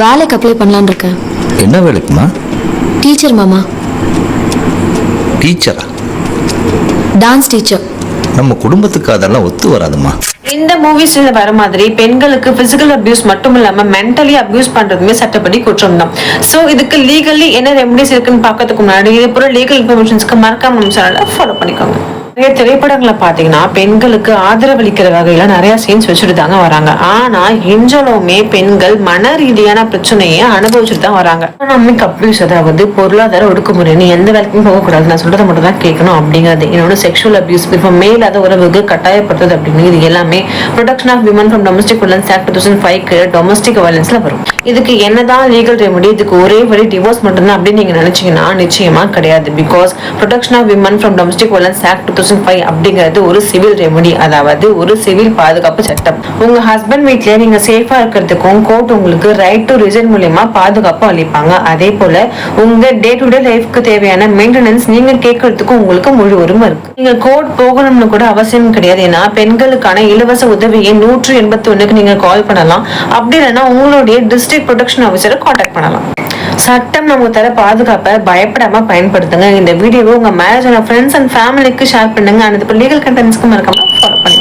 வேலைக்கு அப்ளை பண்ணலான்னு இருக்கேன். என்ன வேலைக்குமா? டீச்சர் மாமா. டீச்சரா? Dance teacher. நம்ம குடும்பத்துக்கு அதெல்லாம் ஒத்து வராதுமா. இந்த மூவிஸ்ல வர மாதிரி பெண்களுக்கு பிசிக்கல் அபியூஸ் மட்டும் இல்லாம மென்டலி அபியூஸ் பண்றதுமே சட்டப்படி குற்றம் தான். சோ இதுக்கு லீகலி என்ன ரெமெடிஸ் இருக்குன்னு பார்க்கறதுக்கு முன்னாடி இது பூரா லீகல் இன்ஃபர்மேஷன்ஸ்க்கு மறக்காம நம்ம சேனலை ஃபாலோ பண்ணிக்கோங்க. நிறைய திரைப்படங்களை பாத்தீங்கன்னா பெண்களுக்கு ஆதரவளிக்கிற வகையில நிறைய சீன்ஸ் வச்சுட்டு தாங்க வராங்க. ஆனா இன்றளவுமே பெண்கள் மன ரீதியான பிரச்சனையை அனுபவிச்சுட்டு தான் வராங்க. எக்கனாமிக் அபியூஸ், அதாவது பொருளாதார ஒடுக்குமுறைன்னு எந்த வேலைக்கும் போகக்கூடாது, நான் சொல்றதை மட்டும் தான் கேட்கணும் அப்படிங்கிறது. என்னோட செக்ஷுவல் அபியூஸ், இப்போ மேலாத உறவுக்கு கட்டாயப்படுறது அப்படின்னு இது எல்லாமே protection of women from domestic violence act 2005 domestic வயலன்ஸ்ல வரும். இதுக்கு என்னதான் லீகல் ரெமெடி, இதுக்கு ஒரே வழி டிவோர்ஸ் மட்டும்தான் அப்படின்னு நீங்க நினைச்சீங்கன்னா நிச்சயமா கிடையாது. Because protection of women from domestic violence act 2005 அப்படிங்கிறது ஒரு சிவில் ரெமெடி, அதாவது ஒரு சிவில் பாதுகாப்பு சட்டம். உங்க ஹஸ்பண்ட் வீட்லயே நீங்க சேஃபா இருக்கிறதுக்கும் கோர்ட் உங்களுக்கு ரைட் டு ரிசைன் மூலியமா பாதுகாப்பு அளிப்பாங்க. அதே போல உங்க டே டு டே லைஃப்க்கு தேவையான மெயின்டெனன்ஸ் நீங்க கேட்கறதுக்கும் உங்களுக்கு முழு உரிமை இருக்கு. நீங்க கோர்ட் போகணும்னு கூட அவசியம் கிடையாது. ஏன்னா பெண்களுக்கான இலவச உதவியை 181க்கு நீங்க கால் பண்ணலாம். அப்படி இல்லைன்னா உங்களுடைய டிஸ்ட்ரிக்ட் ப்ரொடெக்ஷன் ஆஃபீஸரை கான்டாக்ட் பண்ணலாம். சட்டம் நமக்கு தர பாதுகாப்பை பயப்படாம பயன்படுத்துங்க. இந்த வீடியோவை உங்க மேரேஜ் ஃப்ரெண்ட்ஸ் அண்ட் ஃபேமிலிக்கு ஷேர் பண்ணுங்க. அண்ட் இப்போ லீகல் கண்டென்ட்ஸ்க்கு மறக்காம ஃபாலோ பண்ணுங்க.